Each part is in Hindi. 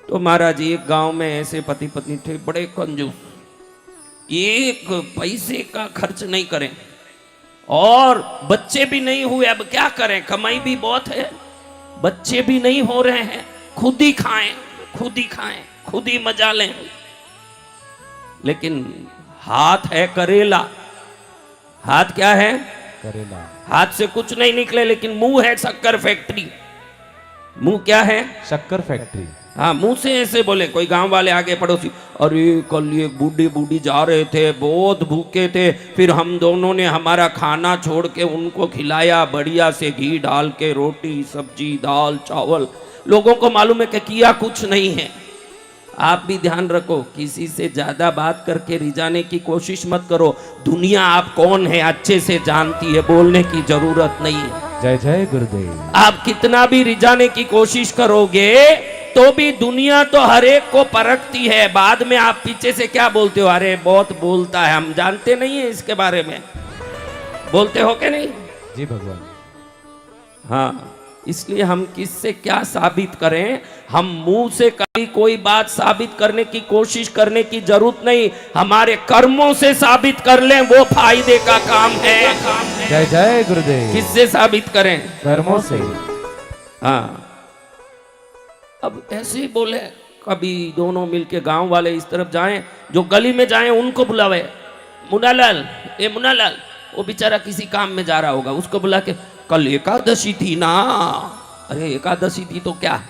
तो महाराज एक गांव में ऐसे पति पत्नी थे, बड़े कंजूस, एक पैसे का खर्च नहीं करें और बच्चे भी नहीं हुए। अब क्या करें, कमाई भी बहुत है, बच्चे भी नहीं हो रहे हैं, खुद ही खाएं, खुद ही खाएं, खुद ही मजा लें। लेकिन हाथ है करेला। हाथ क्या है? करेला। हाथ से कुछ नहीं निकले, लेकिन मुंह है शक्कर फैक्ट्री। मुंह क्या है? शक्कर फैक्ट्री। हाँ, मुंह से ऐसे बोले। कोई गांव वाले आगे पड़ोसी, अरे कल ये बूढ़ी बूढ़ी जा रहे थे, बहुत भूखे थे, फिर हम दोनों ने हमारा खाना छोड़ के उनको खिलाया, बढ़िया से घी डाल के, रोटी सब्जी दाल चावल। लोगों को मालूम है कि किया कुछ नहीं है। आप भी ध्यान रखो, किसी से ज्यादा बात करके रिझाने की कोशिश मत करो। दुनिया आप कौन है अच्छे से जानती है, बोलने की जरूरत नहीं है। जय जय गुरुदेव। आप कितना भी रिझाने की कोशिश करोगे तो भी दुनिया तो हर एक को परखती है। बाद में आप पीछे से क्या बोलते हो, अरे बहुत बोलता है, हम जानते नहीं है इसके बारे में। बोलते हो कि नहीं? जी भगवान। हाँ, इसलिए हम किससे क्या साबित करें, हम मुंह से कभी कोई बात साबित करने की कोशिश करने की जरूरत नहीं। हमारे कर्मों से साबित कर लें, वो फायदे का काम है। जय जय गुरुदेव। किससे साबित करें? कर्मों से। हाँ, अब ऐसे ही बोले, कभी दोनों मिलके गांव वाले इस तरफ जाएं, जो गली में जाएं उनको बुलावे, मुन्नालाल, ए मुन्नालाल, वो बेचारा किसी काम में जा रहा होगा, उसको बुला के, कल एकादशी थी ना। अरे एकादशी थी तो क्या?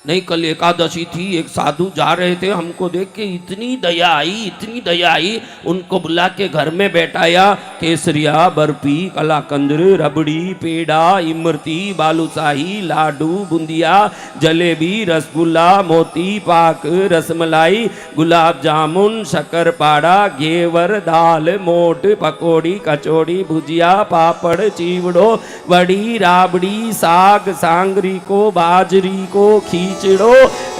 नहीं, कल एकादशी थी, एक साधु जा रहे थे, हमको देख के इतनी दया आई, इतनी दया आई, उनको बुला के घर में बैठाया, केसरिया, बर्फी, कलाकंद, रबड़ी, पेड़ा, इमरती, बालूशाही, लाडू, बूंदिया, जलेबी, रसगुल्ला, मोती पाक, रसमलाई, गुलाब जामुन, शक्करपारा, घेवर, दाल, मोट, पकौड़ी, कचौड़ी, भुजिया, पापड़, चिवड़ो, बड़ी, राबड़ी, साग, सांगरी को, बाजरी को, खींचड़ो,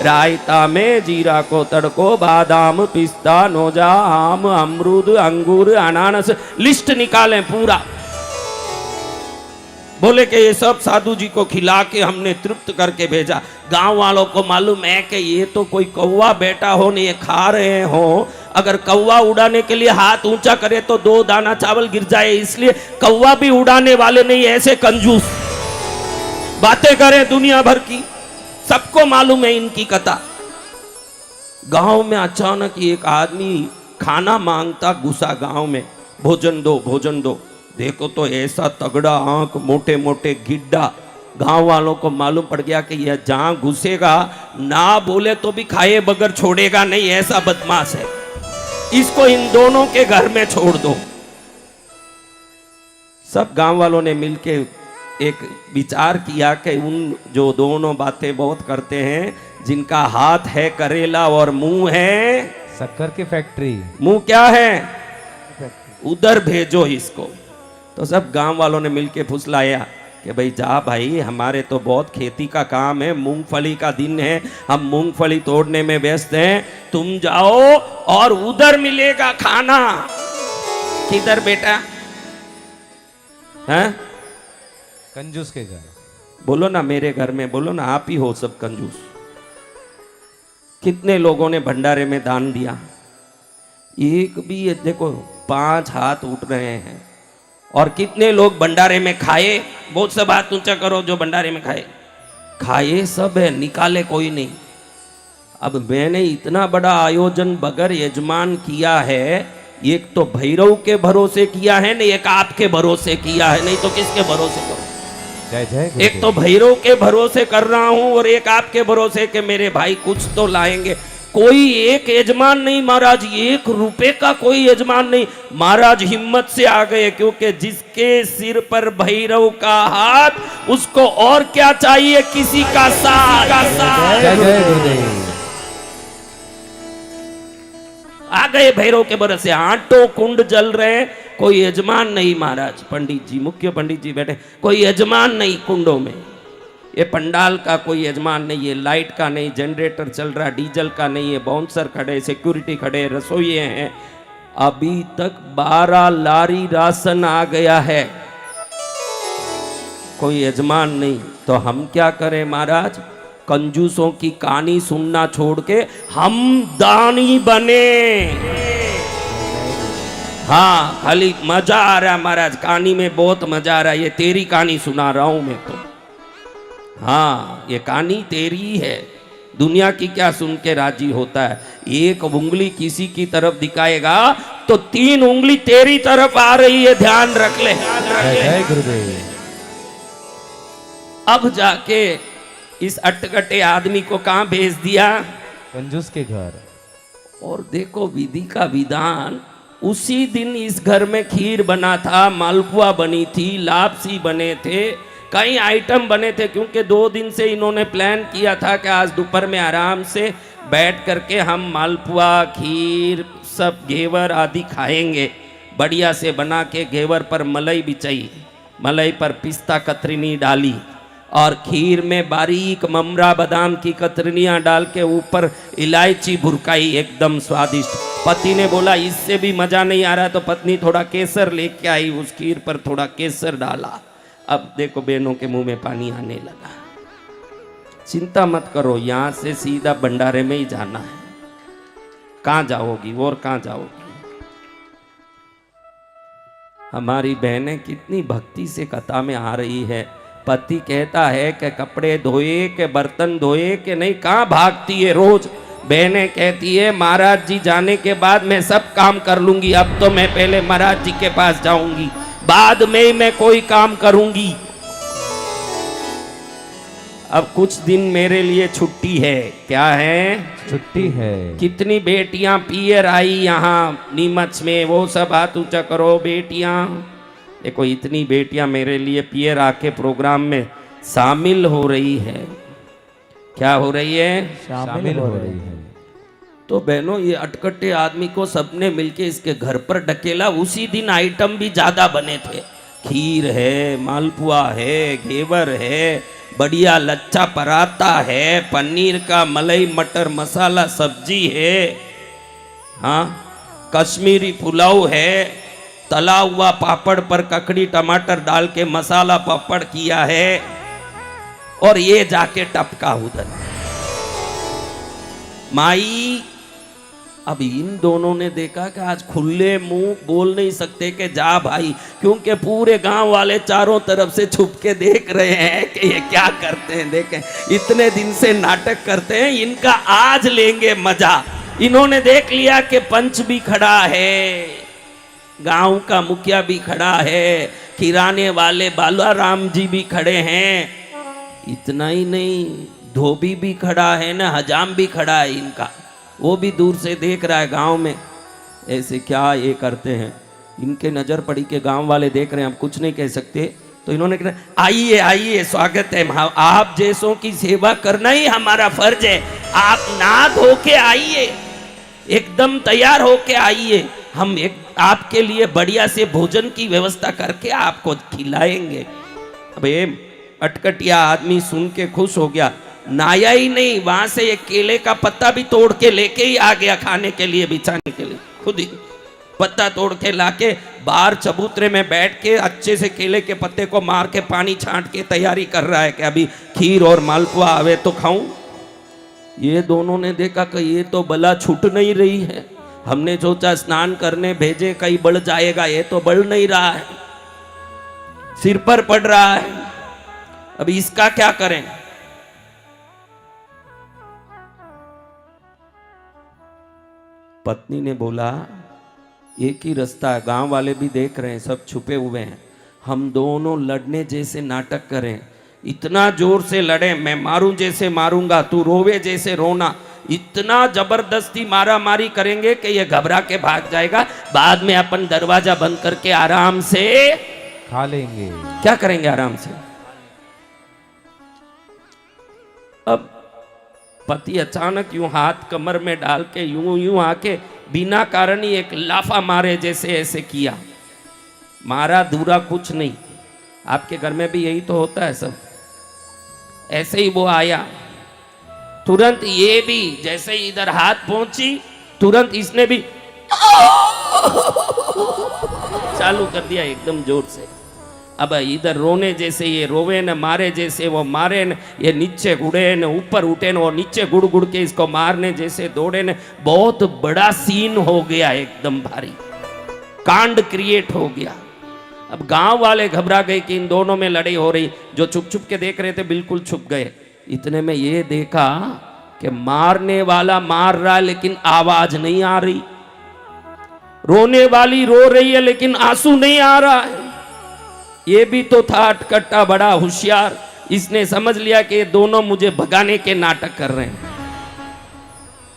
रायता में जीरा को तड़को, बादाम, पिस्ता, नोजा, आम, अमरूद, अंगूर, अनानास, लिस्ट निकालें पूरा। बोले कि ये सब साधु जी को खिला के हमने तृप्त करके भेजा। गांव वालों को मालूम है कि ये तो कोई कौवा बैठा हो, नहीं ये खा रहे हो। अगर कौवा उड़ाने के लिए हाथ ऊंचा करे तो 2 दाना चावल गिर जाए, इसलिए कौवा भी उड़ाने वाले नहीं, ऐसे कंजूस बातें करें दुनिया भर की। सबको मालूम है इनकी कथा। गांव में अचानक एक आदमी खाना मांगता घुसा गांव में, भोजन दो, भोजन दो। देखो तो ऐसा तगड़ा आंख, मोटे मोटे गिड्डा। गांव वालों को मालूम पड़ गया कि यह जहां घुसेगा ना बोले तो भी खाए बगैर छोड़ेगा नहीं, ऐसा बदमाश है, इसको इन दोनों के घर में छोड़ दो। सब गांव वालों ने मिलके एक विचार किया कि उन जो दोनों बातें बहुत करते हैं, जिनका हाथ है करेला और मुंह है शक्कर की फैक्ट्री, मुंह क्या है? उधर भेजो इसको। तो सब गांव वालों ने मिलके फुसलाया कि भाई जा भाई, हमारे तो बहुत खेती का काम है, मूंगफली का दिन है, हम मूंगफली तोड़ने में व्यस्त हैं, तुम जाओ और उधर मिलेगा खाना। किधर बेटा? हैं? कंजूस के घर। बोलो ना, मेरे घर में बोलो ना, आप ही हो सब कंजूस। कितने लोगों ने भंडारे में दान दिया? एक भी, देखो 5 हाथ उठ रहे हैं। और कितने लोग भंडारे में खाए? बहुत सब हाथ ऊंचा करो जो भंडारे में खाए। खाए सब है, निकाले कोई नहीं। अब मैंने इतना बड़ा आयोजन बगैर यजमान किया है, एक तो भैरव के भरोसे किया है, नहीं एक आपके भरोसे किया है, नहीं तो किसके भरोसे करो? जय जय। एक तो भैरव के भरोसे कर रहा हूं और एक आपके भरोसे के मेरे भाई कुछ तो लाएंगे। कोई एक यजमान नहीं महाराज, 1 रुपए का कोई यजमान नहीं। महाराज हिम्मत से आ गए, क्योंकि जिसके सिर पर भैरव का हाथ, उसको और क्या चाहिए? किसी का साथ। जय जय गुरुदेव। आ गए भैरव के भरोसे, आटो कुंड जल रहे, कोई यजमान नहीं महाराज। पंडित जी, मुख्य पंडित जी बैठे, कोई यजमान नहीं कुंडों में। ये पंडाल का कोई यजमान नहीं है, लाइट का नहीं, जनरेटर चल रहा, डीजल का नहीं है, बाउंसर खड़े, सिक्योरिटी खड़े, रसोइये हैं। अभी तक 12 लारी राशन आ गया है, कोई यजमान नहीं। तो हम क्या करें महाराज? कंजूसों की कहानी सुनना छोड़ के हम दानी बने। हाँ, खाली मजा आ रहा है महाराज, कहानी में बहुत मजा आ रहा है, ये तेरी कहानी सुना रहा हूं मैं तो। हाँ, ये कहानी तेरी है, दुनिया की क्या सुन के राजी होता है। एक उंगली किसी की तरफ दिखाएगा तो 3 उंगली तेरी तरफ आ रही है, ध्यान रख ले। जय जय गुरुदेव। अब जाके इस अटकटे आदमी को कहां भेज दिया? कंजूस के घर। और देखो विधि का विधान, उसी दिन इस घर में खीर बना था, मालपुआ बनी थी, लापसी बने थे, कई आइटम बने थे, क्योंकि 2 दिन से इन्होंने प्लान किया था कि आज दोपहर में आराम से बैठ करके हम मालपुआ, खीर, सब घेवर आदि खाएंगे। बढ़िया से बना के घेवर पर मलाई बिछाई, मलाई पर पिस्ता कतरनी डाली और खीर में बारीक ममरा बादाम की कतरनियाँ डाल के ऊपर इलायची भुरकाई, एकदम स्वादिष्ट। पति ने बोला इससे भी मजा नहीं आ रहा, तो पत्नी थोड़ा केसर लेके आई, उस खीर पर थोड़ा केसर डाला। अब देखो बहनों के मुंह में पानी आने लगा। चिंता मत करो, यहां से सीधा भंडारे में ही जाना है। कहां जाओगी और कहां जाओगी? हमारी बहनें कितनी भक्ति से कथा में आ रही है। पति कहता है कि कपड़े धोए के बर्तन धोए के नहीं, कहां भागती है रोज। बहनें कहती है महाराज जी जाने के बाद मैं सब काम कर लूंगी, अब तो मैं पहले महाराज जी के पास जाऊंगी, बाद में ही मैं कोई काम करूंगी। अब कुछ दिन मेरे लिए छुट्टी है। क्या है? छुट्टी है। कितनी बेटियां पियर आई यहाँ नीमच में, वो सब हाथ ऊंचा करो। बेटियां देखो, इतनी बेटियां मेरे लिए पियर आके प्रोग्राम में शामिल हो रही है। क्या हो रही है? शामिल हो रही है। तो बहनों, ये अटकटे आदमी को सबने मिलके इसके घर पर ढकेला। उसी दिन आइटम भी ज्यादा बने थे, खीर है, मालपुआ है, घेवर है, बढ़िया लच्छा पराठा है, पनीर का मलाई मटर मसाला सब्जी है, हाँ, कश्मीरी पुलाव है, तला हुआ पापड़ पर ककड़ी टमाटर डाल के मसाला पापड़ किया है, और ये जाके टपका उधर। माई, अब इन दोनों ने देखा कि आज खुले मुंह बोल नहीं सकते कि जा भाई, क्योंकि पूरे गांव वाले चारों तरफ से छुप के देख रहे हैं कि ये क्या करते हैं। देखें, इतने दिन से नाटक करते हैं, इनका आज लेंगे मजा। इन्होंने देख लिया कि पंच भी खड़ा है, गांव का मुखिया भी खड़ा है, किराने वाले बालाराम जी भी खड़े हैं। इतना ही नहीं, धोबी भी खड़ा है ना, हजाम भी खड़ा है इनका, वो भी दूर से देख रहा है गांव में ऐसे क्या ये करते हैं। इनके नज़र पड़ी के गांव वाले देख रहे हैं, हम कुछ नहीं कह सकते, तो इन्होंने कहा आइए आइए, स्वागत है, आप जैसों की सेवा करना ही हमारा फर्ज है। आप ना धो के आइए, एकदम तैयार होके आइए, हम एक आपके लिए बढ़िया से भोजन की व्यवस्था करके आपको खिलाएंगे। अब ये अटकटिया आदमी सुन के खुश हो गया, नाया ही नहीं, वहां से एक केले का पत्ता भी तोड़ के लेके ही आ गया खाने के लिए, बिछाने के लिए। खुद ही पत्ता तोड़ के लाके बाहर चबूतरे में बैठ के अच्छे से केले के पत्ते को मार के पानी छांट के तैयारी कर रहा है कि अभी खीर और मालपुआ आवे तो खाऊं। ये दोनों ने देखा कि ये तो बला छूट नहीं रही है। हमने सोचा स्नान करने भेजे, कहीं बढ़ जाएगा, ये तो बढ़ नहीं रहा है, सिर पर पड़ रहा है, अभी इसका क्या करें। पत्नी ने बोला एक ही रास्ता है, गांव वाले भी देख रहे हैं, सब छुपे हुए हैं, हम दोनों लड़ने जैसे नाटक करें, इतना जोर से लड़े, मैं मारूं जैसे मारूंगा, तू रोवे जैसे रोना, इतना जबरदस्ती मारा मारी करेंगे कि ये घबरा के भाग जाएगा। बाद में अपन दरवाजा बंद करके आराम से खा लेंगे। क्या करेंगे आराम से। अब पति अचानक यूं हाथ कमर में डाल के यूं यूं आके बिना कारण ही एक लाफा मारे जैसे ऐसे किया। मारा दूरा कुछ नहीं, आपके घर में भी यही तो होता है सब। ऐसे ही वो आया, तुरंत ये भी जैसे ही इधर हाथ पहुंची, तुरंत इसने भी चालू कर दिया एकदम जोर से। अब इधर रोने जैसे ये रोवे न, मारे जैसे वो मारे न, ये नीचे उड़े न, ऊपर उठे न, और नीचे गुड़ गुड़ के इसको मारने जैसे दौड़े न। बहुत बड़ा सीन हो गया, एकदम भारी कांड क्रिएट हो गया। अब गांव वाले घबरा गए कि इन दोनों में लड़ाई हो रही। जो छुप छुप के देख रहे थे बिल्कुल छुप गए। इतने में ये देखा कि मारने वाला मार रहा है लेकिन आवाज नहीं आ रही, रोने वाली रो रही है लेकिन आंसू नहीं आ रहा है। ये भी तो था अटकट्टा बड़ा होशियार, इसने समझ लिया कि ये दोनों मुझे भगाने के नाटक कर रहे हैं।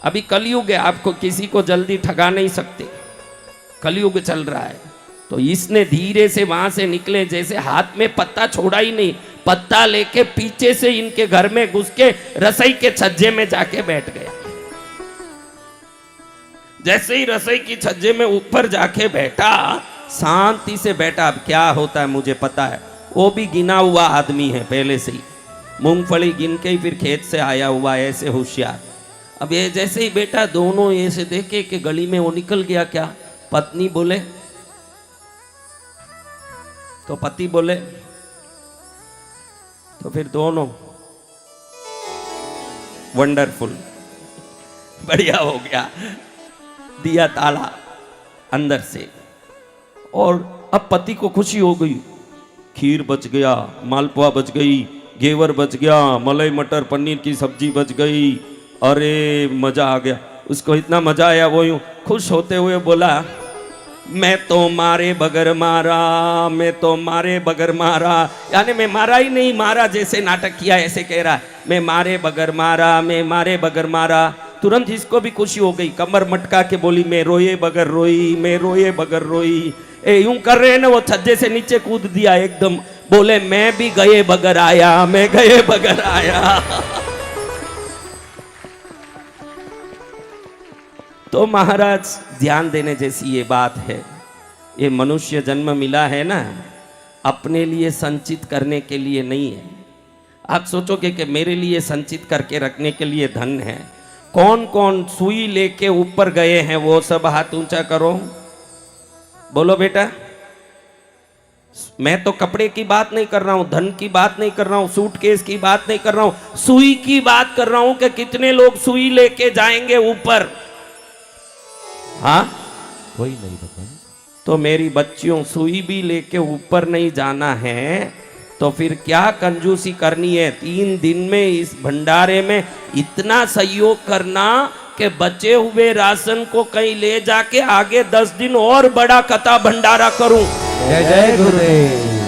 अभी कलयुग है, आपको किसी को जल्दी ठगा नहीं सकते, कलयुग चल रहा है। तो इसने धीरे से वहां से निकले, जैसे हाथ में पत्ता छोड़ा ही नहीं, पत्ता लेके पीछे से इनके घर में घुस के रसोई के छज्जे में जाके बैठ गया। जैसे ही रसोई की छज्जे में ऊपर जाके बैठा, शांति से बैठा। अब क्या होता है मुझे पता है, वो भी गिना हुआ आदमी है पहले से ही, मूंगफली गिन के ही फिर खेत से आया हुआ, ऐसे होशियार। अब ये जैसे ही बेटा, दोनों ऐसे देखे कि गली में वो निकल गया। क्या पत्नी बोले तो पति बोले, तो फिर दोनों वंडरफुल, बढ़िया हो गया, दिया ताला अंदर से। और अब पति को खुशी हो गई, खीर बच गया, मालपुआ बच गई, घेवर बच गया, मलाई मटर पनीर की सब्जी बच गई। अरे मजा आ गया, उसको इतना मजा आया, वो यूं खुश होते हुए बोला, मैं तो मारे बगैर मारा, मैं तो मारे बगैर मारा। यानी मैं मारा ही नहीं, मारा जैसे नाटक किया ऐसे कह रहा है, मैं मारे बगैर मारा, मैं मारे बगैर मारा। तुरंत इसको भी खुशी हो गई, कमर मटका के बोली, मैं रोए बगैर रोई, मैं रोए बगैर रोई। यूं कर रहे हैं ना, वो छज्जे से नीचे कूद दिया एकदम, बोले मैं भी गए बगैर आया, मैं गए बगैर आया। तो महाराज ध्यान देने जैसी ये बात है, ये मनुष्य जन्म मिला है ना, अपने लिए संचित करने के लिए नहीं है। आप सोचोगे कि मेरे लिए संचित करके रखने के लिए धन है। कौन कौन सुई लेके ऊपर गए हैं, वो सब हाथ ऊंचा करो, बोलो बेटा। मैं तो कपड़े की बात नहीं कर रहा हूं, धन की बात नहीं कर रहा हूं, सूटकेस की बात नहीं कर रहा हूं, सुई की बात कर रहा हूं कि कितने लोग सुई लेके जाएंगे ऊपर। हाँ, कोई नहीं भगवान। तो मेरी बच्चियों, सुई भी लेके ऊपर नहीं जाना है तो फिर क्या कंजूसी करनी है। 3 दिन में इस भंडारे में इतना सहयोग करना कि बचे हुए राशन को कहीं ले जाके आगे 10 दिन और बड़ा कथा भंडारा करूं। जय जय गुरुदेव।